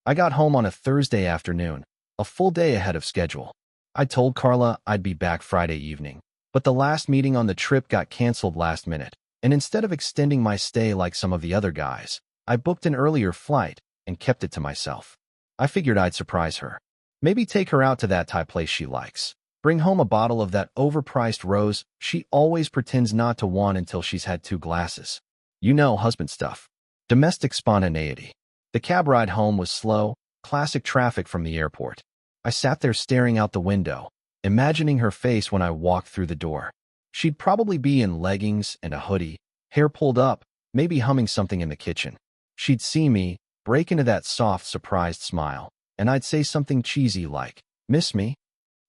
I got home on a Thursday afternoon, a full day ahead of schedule. I told Carla I'd be back Friday evening, but the last meeting on the trip got canceled last minute, and instead of extending my stay like some of the other guys, I booked an earlier flight and kept it to myself. I figured I'd surprise her. Maybe take her out to that Thai place she likes. Bring home a bottle of that overpriced rose she always pretends not to want until she's had 2 glasses. You know, husband stuff. Domestic spontaneity. The cab ride home was slow, classic traffic from the airport. I sat there staring out the window, imagining her face when I walked through the door. She'd probably be in leggings and a hoodie, hair pulled up, maybe humming something in the kitchen. She'd see me, break into that soft, surprised smile, and I'd say something cheesy like, "Miss me?"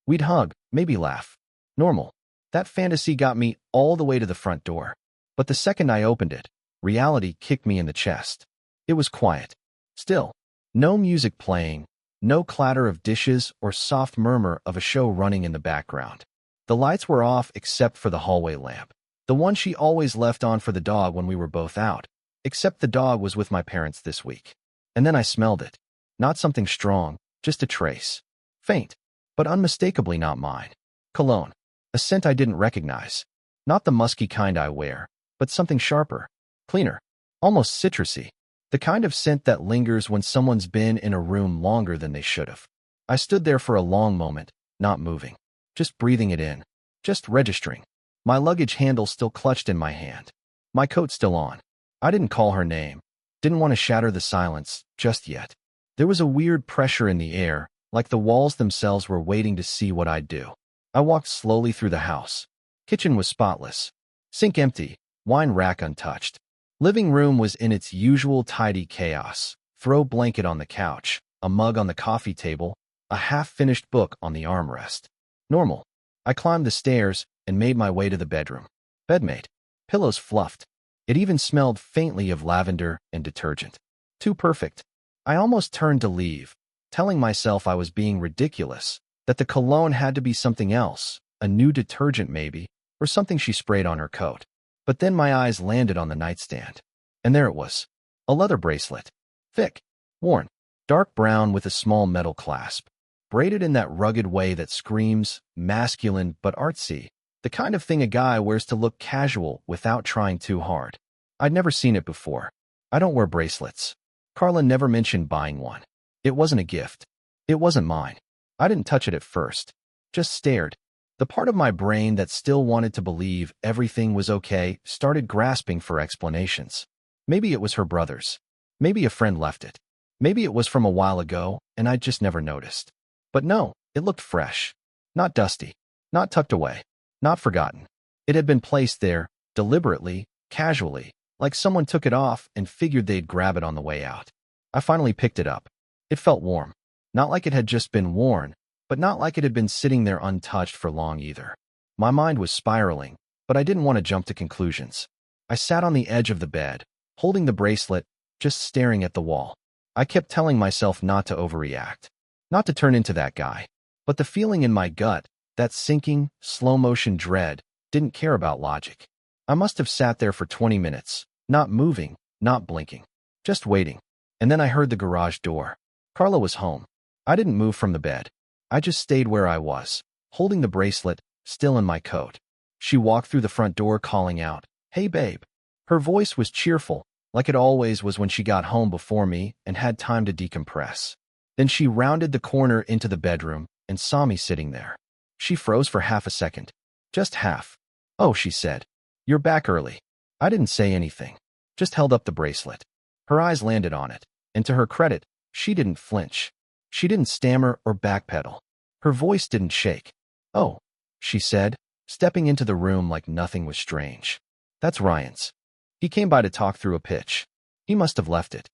We'd hug, maybe laugh. Normal. That fantasy got me all the way to the front door. But the second I opened it, reality kicked me in the chest. It was quiet. Still. No music playing, no clatter of dishes or soft murmur of a show running in the background. The lights were off except for the hallway lamp, the one she always left on for the dog when we were both out, except the dog was with my parents this week. And then I smelled it. Not something strong, just a trace. Faint, but unmistakably not mine. Cologne. A scent I didn't recognize. Not the musky kind I wear, but something sharper, cleaner, almost citrusy. The kind of scent that lingers when someone's been in a room longer than they should have. I stood there for a long moment, not moving, just breathing it in, just registering. My luggage handle still clutched in my hand. My coat still on. I didn't call her name. Didn't want to shatter the silence, just yet. There was a weird pressure in the air, like the walls themselves were waiting to see what I'd do. I walked slowly through the house. Kitchen was spotless. Sink empty, wine rack untouched. Living room was in its usual tidy chaos. Throw blanket on the couch, a mug on the coffee table, a half-finished book on the armrest. Normal. I climbed the stairs and made my way to the bedroom. Bedmate. Pillows fluffed. It even smelled faintly of lavender and detergent. Too perfect. I almost turned to leave, telling myself I was being ridiculous, that the cologne had to be something else, a new detergent maybe, or something she sprayed on her coat. But then my eyes landed on the nightstand. And there it was. A leather bracelet. Thick. Worn. Dark brown with a small metal clasp. Braided in that rugged way that screams, masculine but artsy. The kind of thing a guy wears to look casual without trying too hard. I'd never seen it before. I don't wear bracelets. Carla never mentioned buying one. It wasn't a gift. It wasn't mine. I didn't touch it at first. Just stared. The part of my brain that still wanted to believe everything was okay started grasping for explanations. Maybe it was her brother's. Maybe a friend left it. Maybe it was from a while ago and I'd just never noticed. But no, it looked fresh. Not dusty. Not tucked away. Not forgotten. It had been placed there, deliberately, casually, like someone took it off and figured they'd grab it on the way out. I finally picked it up. It felt warm. Not like it had just been worn, but not like it had been sitting there untouched for long either. My mind was spiraling, but I didn't want to jump to conclusions. I sat on the edge of the bed, holding the bracelet, just staring at the wall. I kept telling myself not to overreact, not to turn into that guy. But the feeling in my gut, that sinking, slow-motion dread, didn't care about logic. I must have sat there for 20 minutes, not moving, not blinking, just waiting. And then I heard the garage door. Carla was home. I didn't move from the bed. I just stayed where I was, holding the bracelet, still in my coat. She walked through the front door calling out, "Hey, babe." Her voice was cheerful, like it always was when she got home before me and had time to decompress. Then she rounded the corner into the bedroom and saw me sitting there. She froze for half a second. Just half. "Oh," she said. "You're back early." I didn't say anything, just held up the bracelet. Her eyes landed on it, and to her credit, she didn't flinch. She didn't stammer or backpedal. Her voice didn't shake. "Oh," she said, stepping into the room like nothing was strange. "That's Ryan's. He came by to talk through a pitch. He must have left it."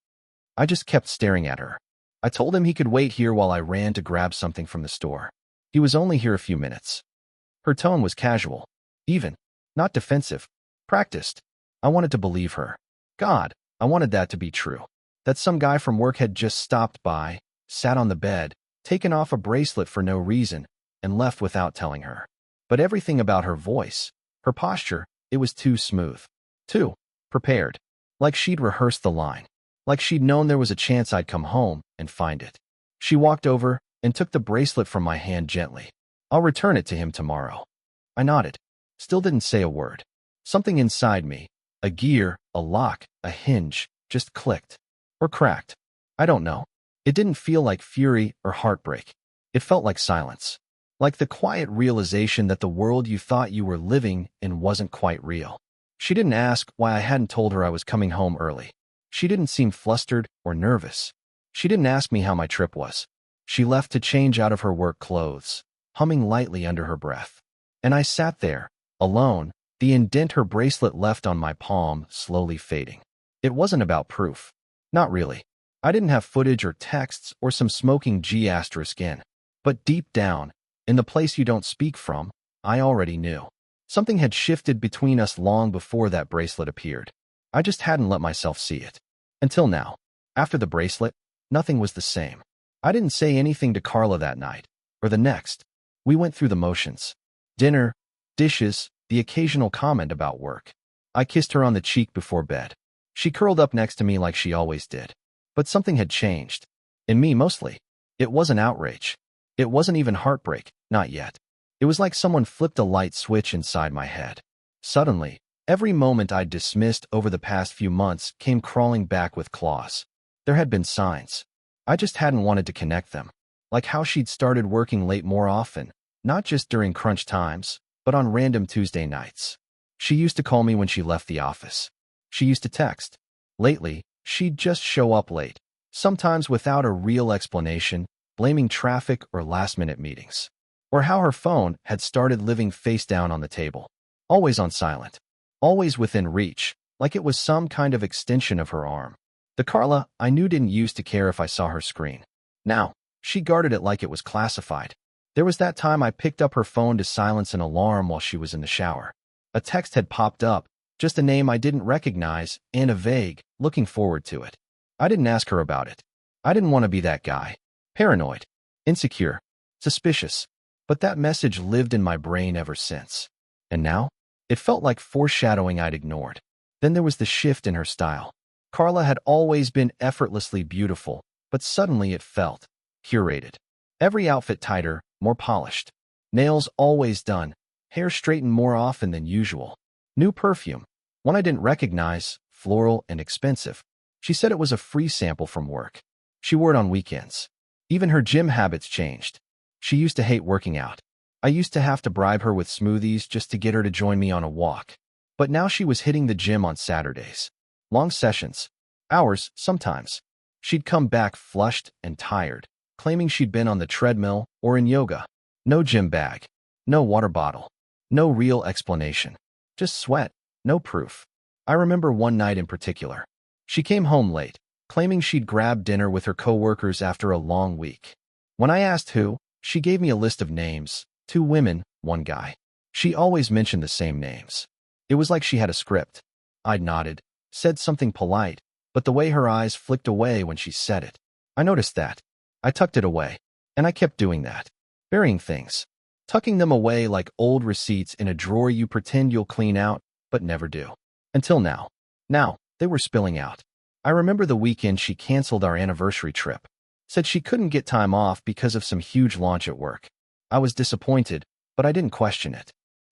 I just kept staring at her. I told him he could wait here while I ran to grab something from the store. He was only here a few minutes. Her tone was casual, even, not defensive, practiced. I wanted to believe her. God, I wanted that to be true. That some guy from work had just stopped by, sat on the bed, taken off a bracelet for no reason, and left without telling her. But everything about her voice, her posture, it was too smooth. Too prepared. Like she'd rehearsed the line. like she'd known there was a chance I'd come home and find it. She walked over and took the bracelet from my hand gently. "I'll return it to him tomorrow." I nodded. Still didn't say a word. Something inside me, a gear, a lock, a hinge, just clicked. Or cracked. I don't know. It didn't feel like fury or heartbreak. It felt like silence. Like the quiet realization that the world you thought you were living in wasn't quite real. She didn't ask why I hadn't told her I was coming home early. She didn't seem flustered or nervous. She didn't ask me how my trip was. She left to change out of her work clothes, humming lightly under her breath. And I sat there, alone, the indent her bracelet left on my palm slowly fading. It wasn't about proof. Not really. I didn't have footage or texts or some smoking G***in. But deep down, in the place you don't speak from, I already knew. Something had shifted between us long before that bracelet appeared. I just hadn't let myself see it. Until now. After the bracelet, nothing was the same. I didn't say anything to Carla that night, or the next. We went through the motions. Dinner, dishes, the occasional comment about work. I kissed her on the cheek before bed. She curled up next to me like she always did. But something had changed. In me, mostly. It wasn't outrage. It wasn't even heartbreak, not yet. It was like someone flipped a light switch inside my head. Suddenly, every moment I'd dismissed over the past few months came crawling back with claws. There had been signs. I just hadn't wanted to connect them. Like how she'd started working late more often, not just during crunch times, but on random Tuesday nights. She used to call me when she left the office. She used to text. Lately, she'd just show up late, sometimes without a real explanation, blaming traffic or last-minute meetings. Or how her phone had started living face down on the table. Always on silent. Always within reach, like it was some kind of extension of her arm. The Carla I knew didn't used to care if I saw her screen. Now, she guarded it like it was classified. There was that time I picked up her phone to silence an alarm while she was in the shower. A text had popped up, just a name I didn't recognize, and a vague, looking forward to it. I didn't ask her about it. I didn't want to be that guy. Paranoid. Insecure. Suspicious. But that message lived in my brain ever since. And now? It felt like foreshadowing I'd ignored. Then there was the shift in her style. Carla had always been effortlessly beautiful, but suddenly it felt curated. Every outfit tighter, more polished. Nails always done. Hair straightened more often than usual. New perfume. One I didn't recognize, floral and expensive. She said it was a free sample from work. She wore it on weekends. Even her gym habits changed. She used to hate working out. I used to have to bribe her with smoothies just to get her to join me on a walk. But now she was hitting the gym on Saturdays. Long sessions. Hours, sometimes. She'd come back flushed and tired, claiming she'd been on the treadmill or in yoga. No gym bag. No water bottle. No real explanation. Just sweat. No proof. I remember one night in particular. She came home late, claiming she'd grabbed dinner with her coworkers after a long week. When I asked who, she gave me a list of names. 2 women, 1 guy. She always mentioned the same names. It was like she had a script. I'd nodded, said something polite, but the way her eyes flicked away when she said it. I noticed that. I tucked it away. And I kept doing that. Burying things. Tucking them away like old receipts in a drawer you pretend you'll clean out, but never do. Until now. Now, they were spilling out. I remember the weekend she canceled our anniversary trip. Said she couldn't get time off because of some huge launch at work. I was disappointed, but I didn't question it.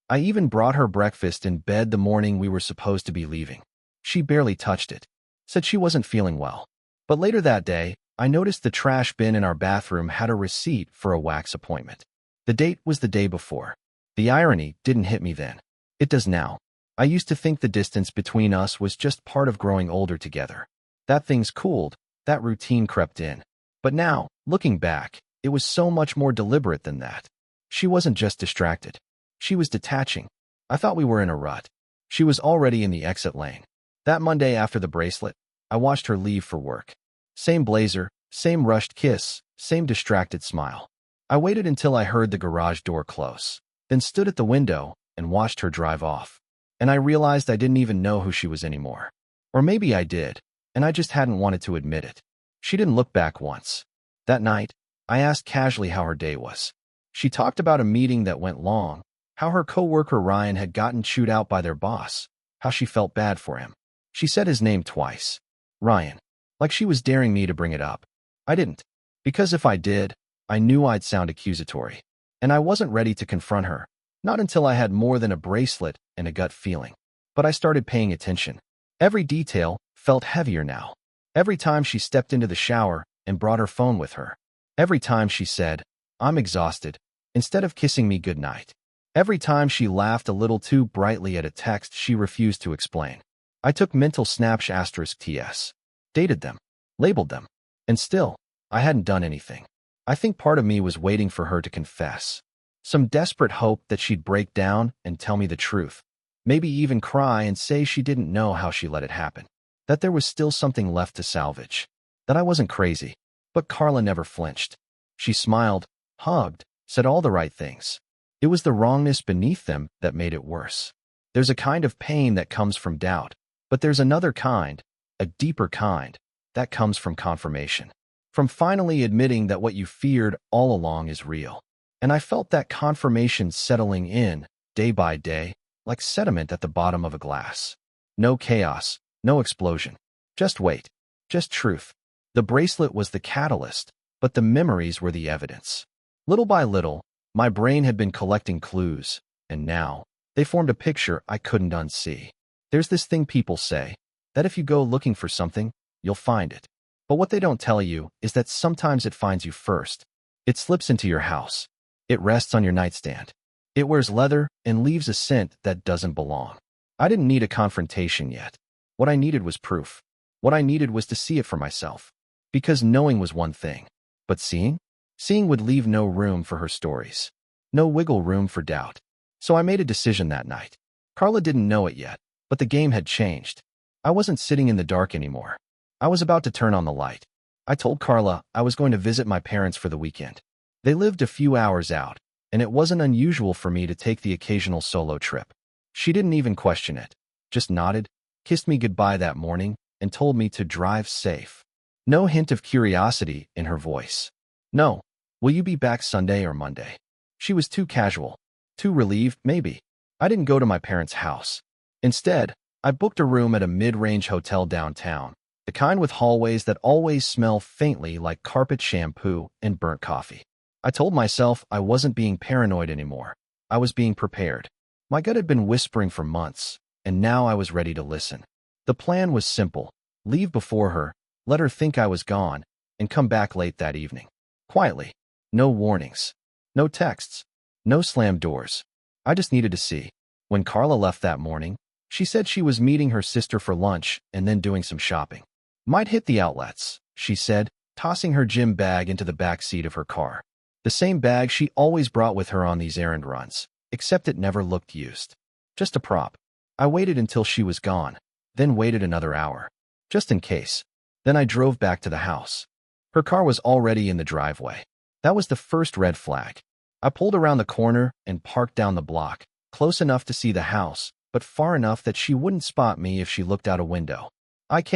I even brought her breakfast in bed the morning we were supposed to be leaving. She barely touched it. Said she wasn't feeling well. But later that day, I noticed the trash bin in our bathroom had a receipt for a wax appointment. The date was the day before. The irony didn't hit me then. It does now. I used to think the distance between us was just part of growing older together. That things cooled, that routine crept in. But now, looking back, it was so much more deliberate than that. She wasn't just distracted. She was detaching. I thought we were in a rut. She was already in the exit lane. That Monday after the bracelet, I watched her leave for work. Same blazer, same rushed kiss, same distracted smile. I waited until I heard the garage door close, then stood at the window and watched her drive off. And I realized I didn't even know who she was anymore. Or maybe I did, and I just hadn't wanted to admit it. She didn't look back once. That night, I asked casually how her day was. She talked about a meeting that went long, how her coworker Ryan had gotten chewed out by their boss, how she felt bad for him. She said his name twice. Ryan. like she was daring me to bring it up. I didn't, because if I did, I knew I'd sound accusatory. And I wasn't ready to confront her, not until I had more than a bracelet and a gut feeling. But I started paying attention. Every detail felt heavier now. Every time she stepped into the shower and brought her phone with her. Every time she said, "I'm exhausted," instead of kissing me goodnight. Every time she laughed a little too brightly at a text she refused to explain. I took mental snaps *TS, dated them, labeled them, and still, I hadn't done anything. I think part of me was waiting for her to confess. Some desperate hope that she'd break down and tell me the truth. Maybe even cry and say she didn't know how she let it happen. That there was still something left to salvage. That I wasn't crazy. But Carla never flinched. She smiled, hugged, said all the right things. It was the wrongness beneath them that made it worse. There's a kind of pain that comes from doubt, but there's another kind, a deeper kind, that comes from confirmation. From finally admitting that what you feared all along is real. And I felt that confirmation settling in, day by day, like sediment at the bottom of a glass. No chaos, no explosion. Just wait. Just truth. The bracelet was the catalyst, but the memories were the evidence. Little by little, my brain had been collecting clues, and now, they formed a picture I couldn't unsee. There's this thing people say, that if you go looking for something, you'll find it. But what they don't tell you is that sometimes it finds you first. It slips into your house. It rests on your nightstand. It wears leather and leaves a scent that doesn't belong. I didn't need a confrontation yet. What I needed was proof. What I needed was to see it for myself. Because knowing was one thing. But seeing? Seeing would leave no room for her stories. No wiggle room for doubt. So I made a decision that night. Carla didn't know it yet, but the game had changed. I wasn't sitting in the dark anymore. I was about to turn on the light. I told Carla I was going to visit my parents for the weekend. They lived a few hours out, and it wasn't unusual for me to take the occasional solo trip. She didn't even question it, just nodded, kissed me goodbye that morning, and told me to drive safe. No hint of curiosity in her voice. No. Will you be back Sunday or Monday? She was too casual, too relieved, maybe. I didn't go to my parents' house. Instead, I booked a room at a mid-range hotel downtown, the kind with hallways that always smell faintly like carpet shampoo and burnt coffee. I told myself I wasn't being paranoid anymore. I was being prepared. My gut had been whispering for months, and now I was ready to listen. The plan was simple. Leave before her, let her think I was gone, and come back late that evening. Quietly. No warnings. No texts. No slammed doors. I just needed to see. When Carla left that morning, she said she was meeting her sister for lunch and then doing some shopping. Might hit the outlets, she said, tossing her gym bag into the back seat of her car. The same bag she always brought with her on these errand runs, except it never looked used. Just a prop. I waited until she was gone, then waited another hour. Just in case. Then I drove back to the house. Her car was already in the driveway. That was the first red flag. I pulled around the corner and parked down the block, close enough to see the house, but far enough that she wouldn't spot me if she looked out a window. IK**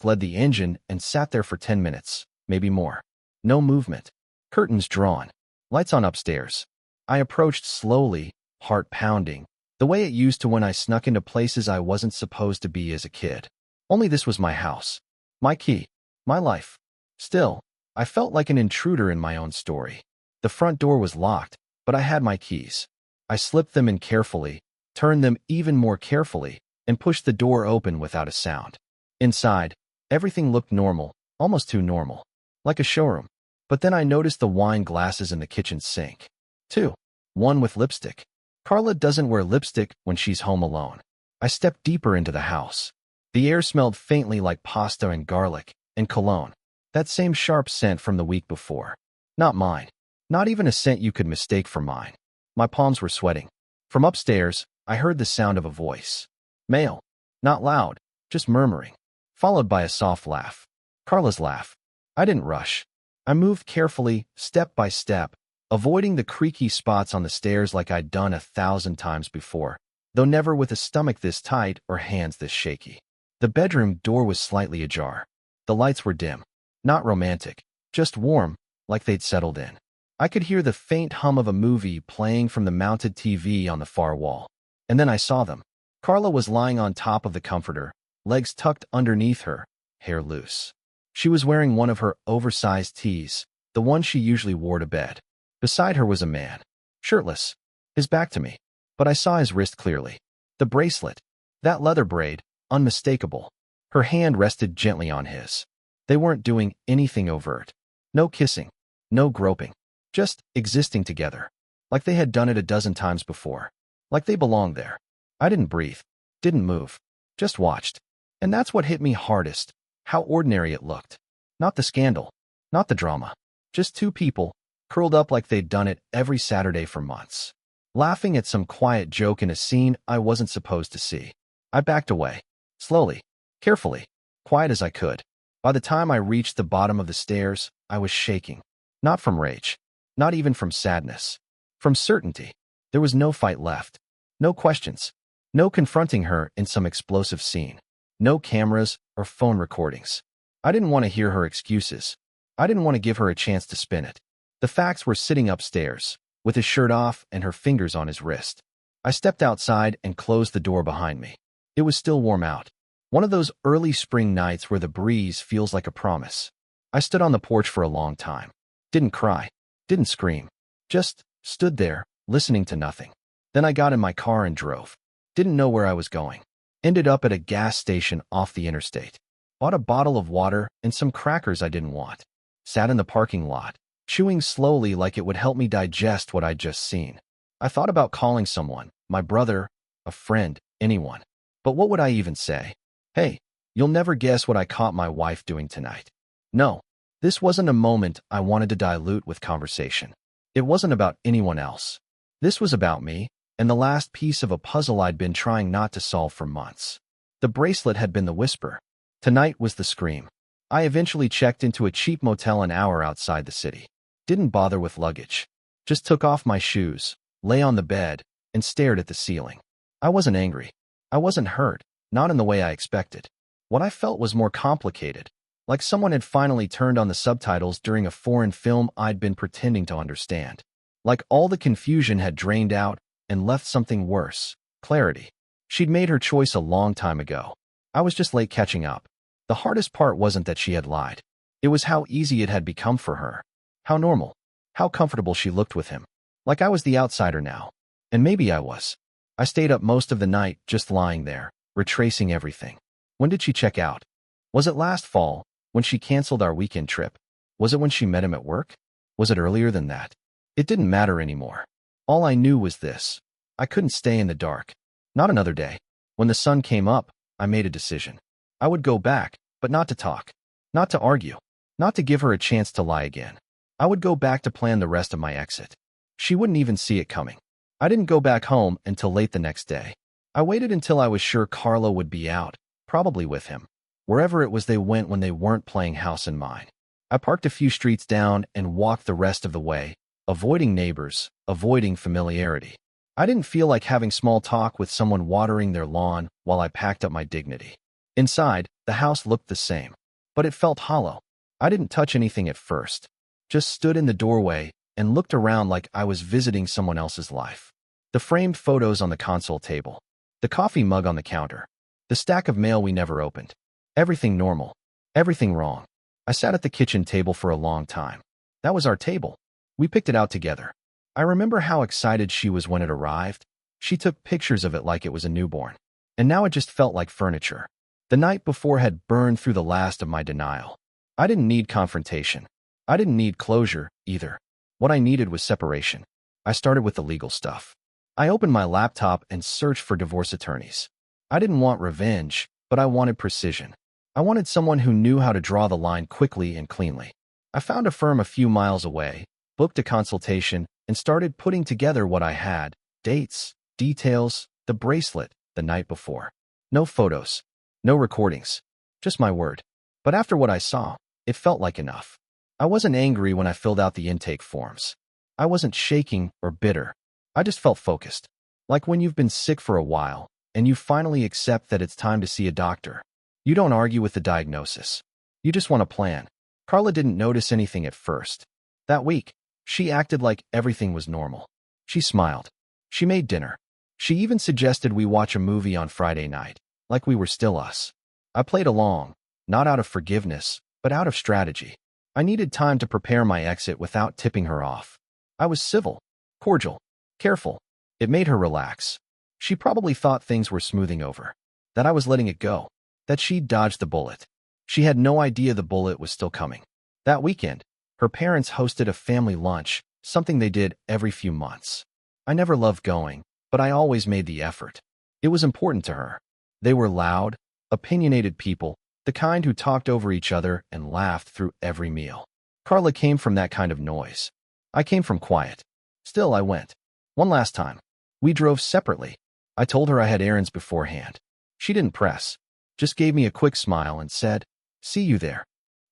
led the engine and sat there for 10 minutes, maybe more. No movement. Curtains drawn. Lights on upstairs. I approached slowly, heart pounding, the way it used to when I snuck into places I wasn't supposed to be as a kid. Only this was my house. My key. My life. Still, I felt like an intruder in my own story. The front door was locked, but I had my keys. I slipped them in carefully, turned them even more carefully, and pushed the door open without a sound. Inside, everything looked normal, almost too normal. Like a showroom. But then I noticed the wine glasses in the kitchen sink. 2. One with lipstick. Carla doesn't wear lipstick when she's home alone. I stepped deeper into the house. The air smelled faintly like pasta and garlic, and cologne. That same sharp scent from the week before. Not mine. Not even a scent you could mistake for mine. My palms were sweating. From upstairs, I heard the sound of a voice. Male. Not loud, just murmuring. Followed by a soft laugh. Carla's laugh. I didn't rush. I moved carefully, step by step, avoiding the creaky spots on the stairs like I'd done 1,000 times before, though never with a stomach this tight or hands this shaky. The bedroom door was slightly ajar. The lights were dim. Not romantic, just warm, like they'd settled in. I could hear the faint hum of a movie playing from the mounted TV on the far wall. And then I saw them. Carla was lying on top of the comforter, legs tucked underneath her, hair loose. She was wearing one of her oversized tees, the one she usually wore to bed. Beside her was a man, shirtless, his back to me, but I saw his wrist clearly. The bracelet, that leather braid, unmistakable. Her hand rested gently on his. They weren't doing anything overt. No kissing, no groping, just existing together, like they had done it a dozen times before, like they belonged there. I didn't breathe, didn't move, just watched. And that's what hit me hardest, how ordinary it looked. Not the scandal, not the drama, just two people, curled up like they'd done it every Saturday for months, laughing at some quiet joke in a scene I wasn't supposed to see. I backed away, slowly, carefully, quiet as I could. By the time I reached the bottom of the stairs, I was shaking. Not from rage, not even from sadness, from certainty. There was no fight left, no questions, no confronting her in some explosive scene, no cameras or phone recordings. I didn't want to hear her excuses. I didn't want to give her a chance to spin it. The facts were sitting upstairs, with his shirt off and her fingers on his wrist. I stepped outside and closed the door behind me. It was still warm out. One of those early spring nights where the breeze feels like a promise. I stood on the porch for a long time. Didn't cry, didn't scream, just stood there, listening to nothing. Then I got in my car and drove. Didn't know where I was going. Ended up at a gas station off the interstate. Bought a bottle of water and some crackers I didn't want. Sat in the parking lot, chewing slowly like it would help me digest what I'd just seen. I thought about calling someone, my brother, a friend, anyone. But what would I even say? Hey, you'll never guess what I caught my wife doing tonight. No, this wasn't a moment I wanted to dilute with conversation. It wasn't about anyone else. This was about me, and the last piece of a puzzle I'd been trying not to solve for months. The bracelet had been the whisper. Tonight was the scream. I eventually checked into a cheap motel an hour outside the city. Didn't bother with luggage. Just took off my shoes, lay on the bed, and stared at the ceiling. I wasn't angry. I wasn't hurt, not in the way I expected. What I felt was more complicated, like someone had finally turned on the subtitles during a foreign film I'd been pretending to understand. Like all the confusion had drained out and left something worse, clarity. She'd made her choice a long time ago. I was just late catching up. The hardest part wasn't that she had lied. It was how easy it had become for her. How normal. How comfortable she looked with him. Like I was the outsider now. And maybe I was. I stayed up most of the night just lying there, retracing everything. When did she check out? Was it last fall, when she canceled our weekend trip? Was it when she met him at work? Was it earlier than that? It didn't matter anymore. All I knew was this. I couldn't stay in the dark. Not another day. When the sun came up, I made a decision. I would go back, but not to talk. Not to argue. Not to give her a chance to lie again. I would go back to plan the rest of my exit. She wouldn't even see it coming. I didn't go back home until late the next day. I waited until I was sure Carla would be out, probably with him. Wherever it was they went when they weren't playing house in mine. I parked a few streets down and walked the rest of the way, avoiding neighbors, avoiding familiarity. I didn't feel like having small talk with someone watering their lawn while I packed up my dignity. Inside, the house looked the same, but it felt hollow. I didn't touch anything at first. Just stood in the doorway and looked around like I was visiting someone else's life. The framed photos on the console table. The coffee mug on the counter. The stack of mail we never opened. Everything normal. Everything wrong. I sat at the kitchen table for a long time. That was our table. We picked it out together. I remember how excited she was when it arrived. She took pictures of it like it was a newborn. And now it just felt like furniture. The night before had burned through the last of my denial. I didn't need confrontation. I didn't need closure, either. What I needed was separation. I started with the legal stuff. I opened my laptop and searched for divorce attorneys. I didn't want revenge, but I wanted precision. I wanted someone who knew how to draw the line quickly and cleanly. I found a firm a few miles away, booked a consultation, and started putting together what I had: dates, details, the bracelet, the night before. No photos, no recordings, just my word. But after what I saw, it felt like enough. I wasn't angry when I filled out the intake forms. I wasn't shaking or bitter. I just felt focused. Like when you've been sick for a while, and you finally accept that it's time to see a doctor. You don't argue with the diagnosis. You just want a plan. Carla didn't notice anything at first. That week, she acted like everything was normal. She smiled. She made dinner. She even suggested we watch a movie on Friday night, like we were still us. I played along, not out of forgiveness, but out of strategy. I needed time to prepare my exit without tipping her off. I was civil, cordial, careful. It made her relax. She probably thought things were smoothing over, that I was letting it go, that she'd dodged the bullet. She had no idea the bullet was still coming. That weekend, her parents hosted a family lunch, something they did every few months. I never loved going, but I always made the effort. It was important to her. They were loud, opinionated people, the kind who talked over each other and laughed through every meal. Carla came from that kind of noise. I came from quiet. Still, I went. One last time. We drove separately. I told her I had errands beforehand. She didn't press, just gave me a quick smile and said, "See you there."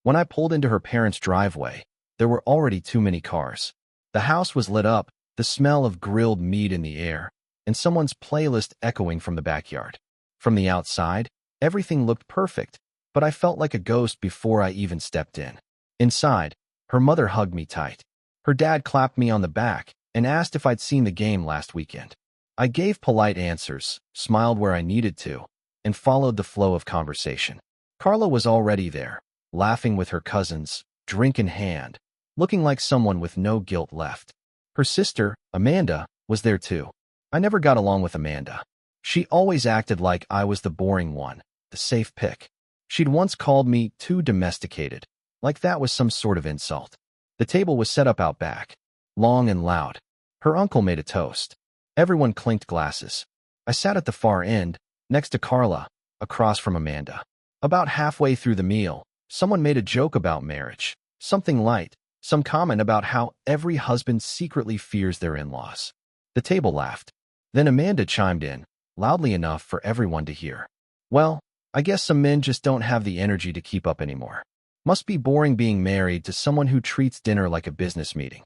When I pulled into her parents' driveway, there were already too many cars. The house was lit up, the smell of grilled meat in the air, and someone's playlist echoing from the backyard. From the outside, everything looked perfect, but I felt like a ghost before I even stepped in. Inside, her mother hugged me tight. Her dad clapped me on the back and asked if I'd seen the game last weekend. I gave polite answers, smiled where I needed to, and followed the flow of conversation. Carla was already there, laughing with her cousins, drink in hand, looking like someone with no guilt left. Her sister, Amanda, was there too. I never got along with Amanda. She always acted like I was the boring one, the safe pick. She'd once called me too domesticated, like that was some sort of insult. The table was set up out back, long and loud. Her uncle made a toast. Everyone clinked glasses. I sat at the far end, next to Carla, across from Amanda. About halfway through the meal, someone made a joke about marriage, something light, some comment about how every husband secretly fears their in-laws. The table laughed. Then Amanda chimed in, loudly enough for everyone to hear. "Well, I guess some men just don't have the energy to keep up anymore. Must be boring being married to someone who treats dinner like a business meeting."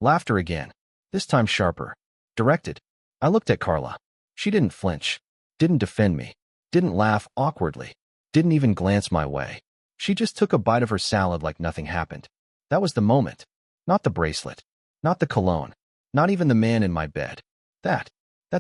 Laughter again, this time sharper, directed. I looked at Carla. She didn't flinch, didn't defend me, didn't laugh awkwardly, didn't even glance my way. She just took a bite of her salad like nothing happened. That was the moment. Not the bracelet, not the cologne, not even the man in my bed. That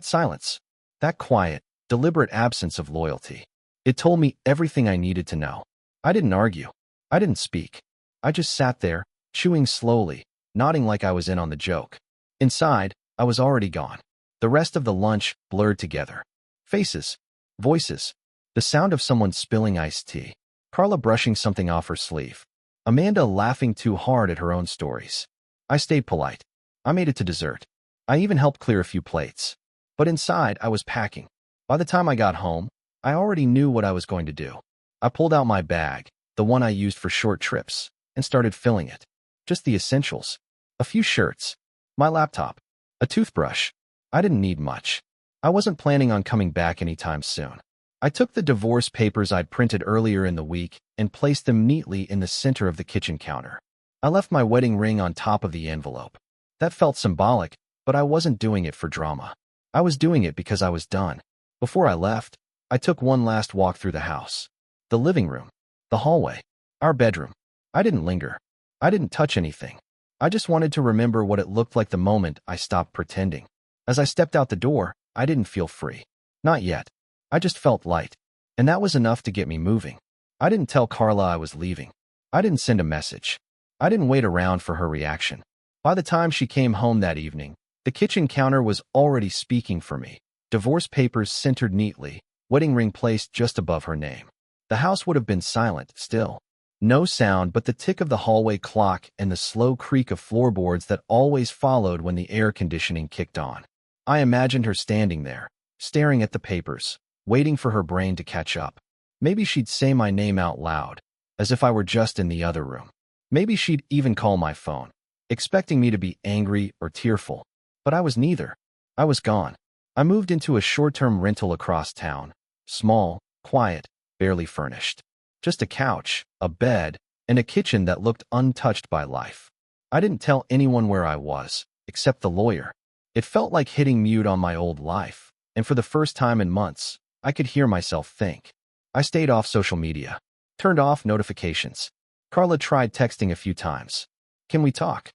silence, that quiet, deliberate absence of loyalty. It told me everything I needed to know. I didn't argue. I didn't speak. I just sat there, chewing slowly, nodding like I was in on the joke. Inside, I was already gone. The rest of the lunch blurred together. Faces, voices, the sound of someone spilling iced tea, Carla brushing something off her sleeve, Amanda laughing too hard at her own stories. I stayed polite. I made it to dessert. I even helped clear a few plates. But inside, I was packing. By the time I got home, I already knew what I was going to do. I pulled out my bag, the one I used for short trips, and started filling it. Just the essentials. A few shirts, my laptop, a toothbrush. I didn't need much. I wasn't planning on coming back anytime soon. I took the divorce papers I'd printed earlier in the week and placed them neatly in the center of the kitchen counter. I left my wedding ring on top of the envelope. That felt symbolic, but I wasn't doing it for drama. I was doing it because I was done. Before I left, I took one last walk through the house. The living room, the hallway, our bedroom. I didn't linger. I didn't touch anything. I just wanted to remember what it looked like the moment I stopped pretending. As I stepped out the door, I didn't feel free. Not yet. I just felt light. And that was enough to get me moving. I didn't tell Carla I was leaving. I didn't send a message. I didn't wait around for her reaction. By the time she came home that evening, the kitchen counter was already speaking for me. Divorce papers centered neatly, wedding ring placed just above her name. The house would have been silent, still. No sound but the tick of the hallway clock and the slow creak of floorboards that always followed when the air conditioning kicked on. I imagined her standing there, staring at the papers, waiting for her brain to catch up. Maybe she'd say my name out loud, as if I were just in the other room. Maybe she'd even call my phone, expecting me to be angry or tearful. But I was neither. I was gone. I moved into a short-term rental across town. Small, quiet, barely furnished. Just a couch, a bed, and a kitchen that looked untouched by life. I didn't tell anyone where I was, except the lawyer. It felt like hitting mute on my old life, and for the first time in months, I could hear myself think. I stayed off social media, turned off notifications. Carla tried texting a few times. "Can we talk?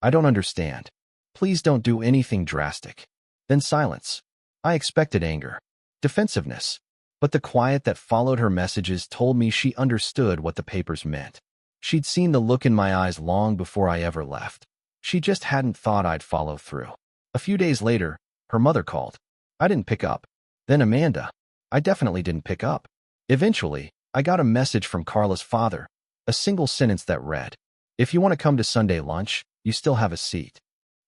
I don't understand. Please don't do anything drastic." Then silence. I expected anger, defensiveness, but the quiet that followed her messages told me she understood what the papers meant. She'd seen the look in my eyes long before I ever left. She just hadn't thought I'd follow through. A few days later, her mother called. I didn't pick up. Then Amanda. I definitely didn't pick up. Eventually, I got a message from Carla's father, a single sentence that read, "If you want to come to Sunday lunch, you still have a seat."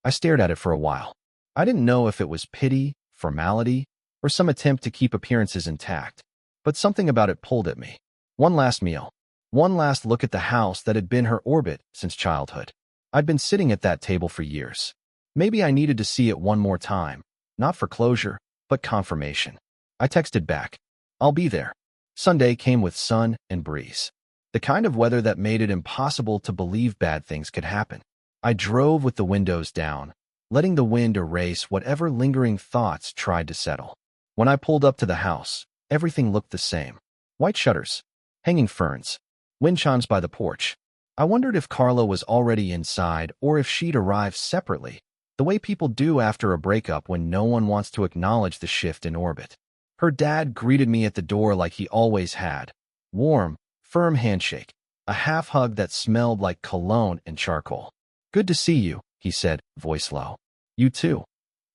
I stared at it for a while. I didn't know if it was pity, formality, or some attempt to keep appearances intact, but something about it pulled at me. One last meal. One last look at the house that had been her orbit since childhood. I'd been sitting at that table for years. Maybe I needed to see it one more time, not for closure, but confirmation. I texted back, "I'll be there." Sunday came with sun and breeze. The kind of weather that made it impossible to believe bad things could happen. I drove with the windows down, letting the wind erase whatever lingering thoughts tried to settle. When I pulled up to the house, everything looked the same. White shutters, hanging ferns, wind chimes by the porch. I wondered if Carla was already inside or if she'd arrived separately, the way people do after a breakup when no one wants to acknowledge the shift in orbit. Her dad greeted me at the door like he always had. Warm, firm handshake, a half hug that smelled like cologne and charcoal. "Good to see you," he said, voice low. "You too,"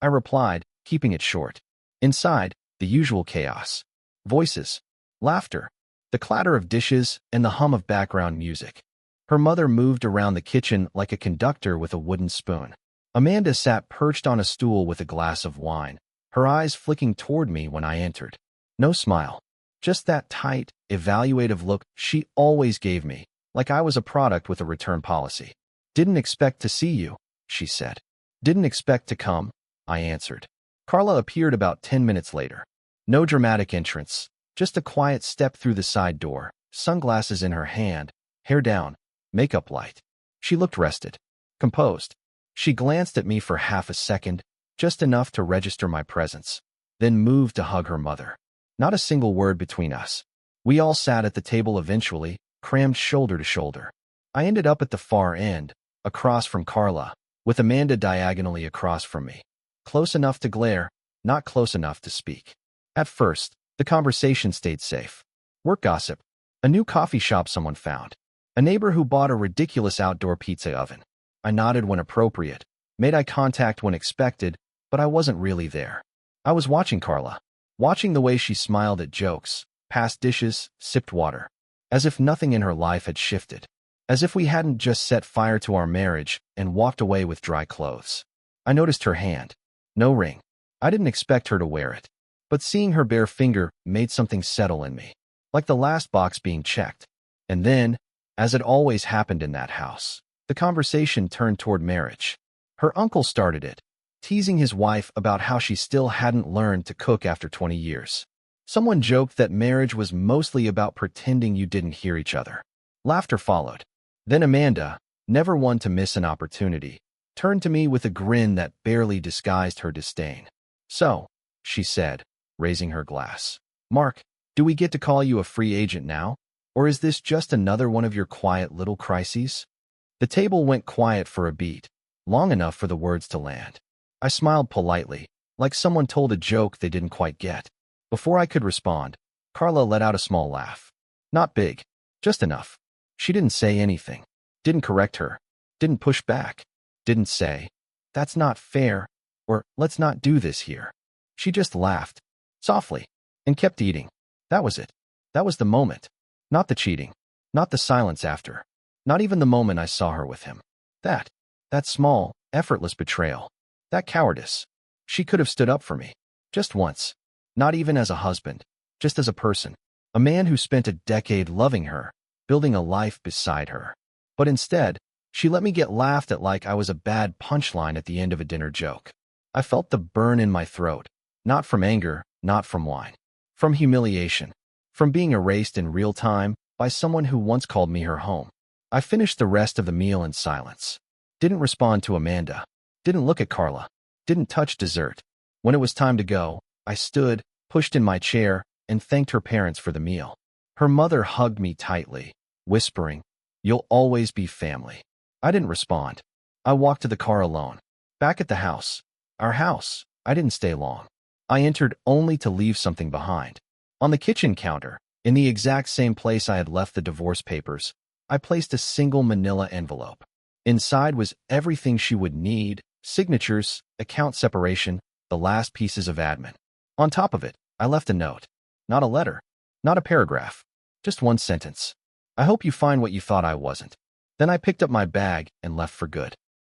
I replied, keeping it short. Inside, the usual chaos. Voices, laughter, the clatter of dishes, and the hum of background music. Her mother moved around the kitchen like a conductor with a wooden spoon. Amanda sat perched on a stool with a glass of wine, her eyes flicking toward me when I entered. No smile, just that tight, evaluative look she always gave me, like I was a product with a return policy. "Didn't expect to see you," she said. "Didn't expect to come," I answered. Carla appeared about 10 minutes later. No dramatic entrance, just a quiet step through the side door, sunglasses in her hand, hair down, makeup light. She looked rested, composed. She glanced at me for half a second, just enough to register my presence, then moved to hug her mother. Not a single word between us. We all sat at the table eventually, crammed shoulder to shoulder. I ended up at the far end, across from Carla, with Amanda diagonally across from me. Close enough to glare, not close enough to speak. At first, the conversation stayed safe. Work gossip, a new coffee shop someone found, a neighbor who bought a ridiculous outdoor pizza oven. I nodded when appropriate, made eye contact when expected, but I wasn't really there. I was watching Carla, watching the way she smiled at jokes, passed dishes, sipped water, as if nothing in her life had shifted, as if we hadn't just set fire to our marriage and walked away with dry clothes. I noticed her hand. No ring. I didn't expect her to wear it, but seeing her bare finger made something settle in me, like the last box being checked. And then, as it always happened in that house, the conversation turned toward marriage. Her uncle started it, teasing his wife about how she still hadn't learned to cook after 20 years. Someone joked that marriage was mostly about pretending you didn't hear each other. Laughter followed. Then Amanda, never one to miss an opportunity, turned to me with a grin that barely disguised her disdain. "So," she said, raising her glass, "Mark, do we get to call you a free agent now? Or is this just another one of your quiet little crises?" The table went quiet for a beat, long enough for the words to land. I smiled politely, like someone told a joke they didn't quite get. Before I could respond, Carla let out a small laugh. Not big, just enough. She didn't say anything, didn't correct her, didn't push back, didn't say, "That's not fair," or "Let's not do this here." She just laughed, softly, and kept eating. That was it. That was the moment. Not the cheating, not the silence after, not even the moment I saw her with him. That small, effortless betrayal, that cowardice. She could have stood up for me, just once, not even as a husband, just as a person, a man who spent a decade loving her, building a life beside her. But instead, she let me get laughed at like I was a bad punchline at the end of a dinner joke. I felt the burn in my throat, not from anger, not from wine, from humiliation, from being erased in real time by someone who once called me her home. I finished the rest of the meal in silence. Didn't respond to Amanda. Didn't look at Carla. Didn't touch dessert. When it was time to go, I stood, pushed in my chair, and thanked her parents for the meal. Her mother hugged me tightly, whispering, "You'll always be family." I didn't respond. I walked to the car alone. Back at the house. Our house. I didn't stay long. I entered only to leave something behind. On the kitchen counter, in the exact same place I had left the divorce papers, I placed a single manila envelope. Inside was everything she would need: signatures, account separation, the last pieces of admin. On top of it, I left a note. Not a letter, not a paragraph, just one sentence. I hope you find what you thought I wasn't. Then I picked up my bag and left for good.